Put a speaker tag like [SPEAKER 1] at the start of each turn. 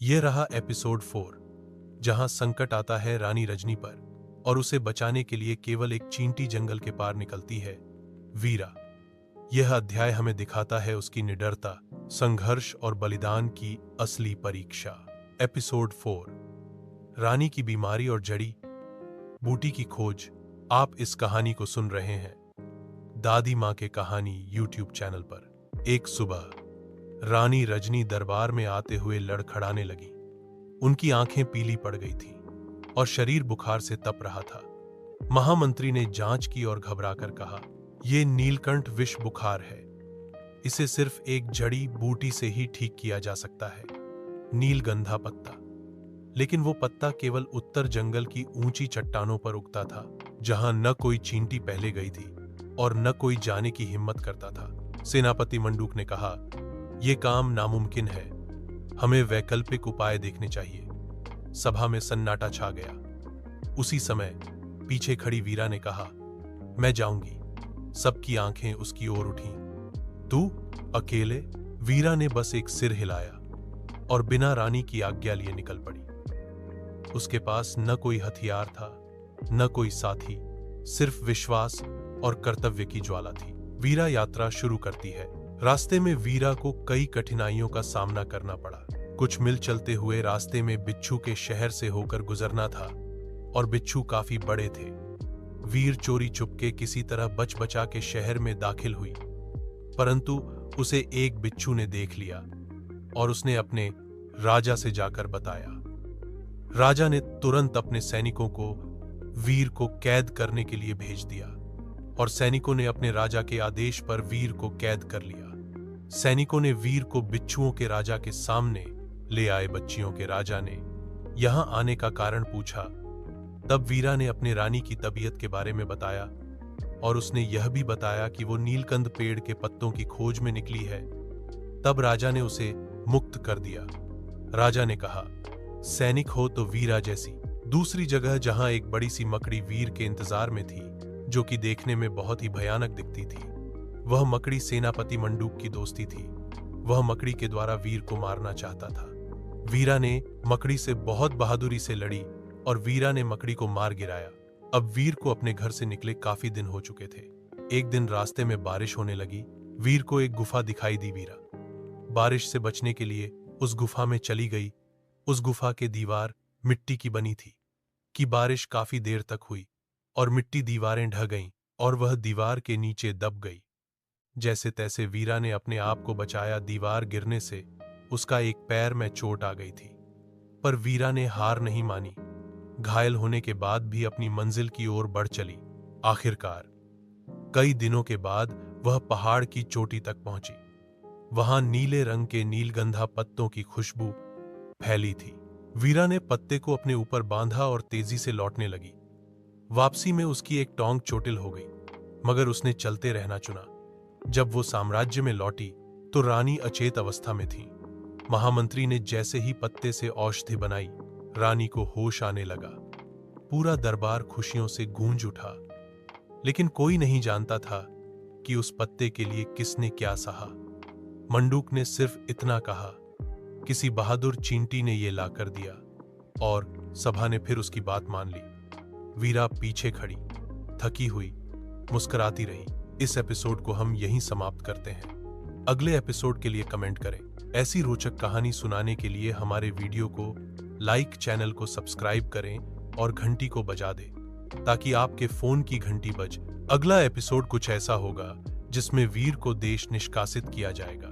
[SPEAKER 1] यह रहा एपिसोड 4, जहां संकट आता है रानी रजनी पर और उसे बचाने के लिए केवल एक चींटी जंगल के पार निकलती है वीरा। यह अध्याय हमें दिखाता है उसकी निडरता, संघर्ष और बलिदान की असली परीक्षा। एपिसोड 4, रानी की बीमारी और जड़ी बूटी की खोज। आप इस कहानी को सुन रहे हैं दादी माँ के कहानी यूट्यूब चैनल पर। एक सुबह रानी रजनी दरबार में आते हुए लड़खड़ाने लगी। उनकी आंखें पीली पड़ गई थीं और शरीर बुखार से तप रहा था। महामंत्री ने जांच की और घबराकर कहा, यह नीलकंठ विष बुखार है। इसे सिर्फ एक जड़ी बूटी से ही ठीक किया जा सकता है, नीलगंधा पत्ता। लेकिन वो पत्ता केवल उत्तर जंगल की ऊंची चट्टानों पर उगता था, जहां न कोई चींटी पहले गई थी और न कोई जाने की हिम्मत करता था। सेनापति मंडूक ने कहा, यह काम नामुमकिन है, हमें वैकल्पिक उपाय देखने चाहिए। सभा में सन्नाटा छा गया। उसी समय पीछे खड़ी वीरा ने कहा, मैं जाऊंगी। सबकी आंखें उसकी ओर उठी। तू अकेले? वीरा ने बस एक सिर हिलाया और बिना रानी की आज्ञा लिए निकल पड़ी। उसके पास न कोई हथियार था, न कोई साथी, सिर्फ विश्वास और कर्तव्य की ज्वाला थी। वीरा यात्रा शुरू करती है। रास्ते में वीरा को कई कठिनाइयों का सामना करना पड़ा। कुछ मील चलते हुए रास्ते में बिच्छू के शहर से होकर गुजरना था और बिच्छू काफी बड़े थे। वीर चोरी चुपके किसी तरह बच बचा के शहर में दाखिल हुई, परंतु उसे एक बिच्छू ने देख लिया और उसने अपने राजा से जाकर बताया। राजा ने तुरंत अपने सैनिकों को वीर को कैद करने के लिए भेज दिया और सैनिकों ने अपने राजा के आदेश पर वीर को कैद कर लिया। सैनिकों ने वीर को बिच्छुओं के राजा के सामने ले आए। बच्चियों के राजा ने यहां आने का कारण पूछा। तब वीरा ने अपने रानी की तबीयत के बारे में बताया और उसने यह भी बताया कि वो नीलकंद पेड़ के पत्तों की खोज में निकली है। तब राजा ने उसे मुक्त कर दिया। राजा ने कहा, सैनिक हो तो वीरा जैसी। दूसरी जगह जहां एक बड़ी सी मकड़ी वीर के इंतजार में थी, जो कि देखने में बहुत ही भयानक दिखती थी। वह मकड़ी सेनापति मंडूक की दोस्ती थी। वह मकड़ी के द्वारा वीर को मारना चाहता था। वीरा ने मकड़ी से बहुत बहादुरी से लड़ी और वीरा ने मकड़ी को मार गिराया। अब वीर को अपने घर से निकले काफी दिन हो चुके थे। एक दिन रास्ते में बारिश होने लगी। वीर को एक गुफा दिखाई दी। वीरा बारिश से बचने के लिए उस गुफा में चली गई। उस गुफा के दीवार मिट्टी की बनी थी कि बारिश काफी देर तक हुई और मिट्टी दीवारें ढह गईं और वह दीवार के नीचे दब गई। जैसे तैसे वीरा ने अपने आप को बचाया। दीवार गिरने से उसका एक पैर में चोट आ गई थी, पर वीरा ने हार नहीं मानी। घायल होने के बाद भी अपनी मंजिल की ओर बढ़ चली। आखिरकार कई दिनों के बाद वह पहाड़ की चोटी तक पहुंची। वहां नीले रंग के नीलगंधा पत्तों की खुशबू फैली थी। वीरा ने पत्ते को अपने ऊपर बांधा और तेजी से लौटने लगी। वापसी में उसकी एक टोंग चोटिल हो गई, मगर उसने चलते रहना चुना। जब वो साम्राज्य में लौटी तो रानी अचेत अवस्था में थी। महामंत्री ने जैसे ही पत्ते से औषधि बनाई, रानी को होश आने लगा। पूरा दरबार खुशियों से गूंज उठा, लेकिन कोई नहीं जानता था कि उस पत्ते के लिए किसने क्या सहा। मंडूक ने सिर्फ इतना कहा, किसी बहादुर चींटी ने यह ला कर दिया, और सभा ने फिर उसकी बात मान ली। वीरा पीछे खड़ी, थकी हुई, मुस्कुराती रही। इस एपिसोड को हम यहीं समाप्त करते हैं। अगले एपिसोड के लिए कमेंट करें। ऐसी रोचक कहानी सुनाने के लिए हमारे वीडियो को लाइक, चैनल को सब्सक्राइब करें और घंटी को बजा दें, ताकि आपके फोन की घंटी बज। अगला एपिसोड कुछ ऐसा होगा जिसमें वीर को देश निष्कासित किया जाएगा।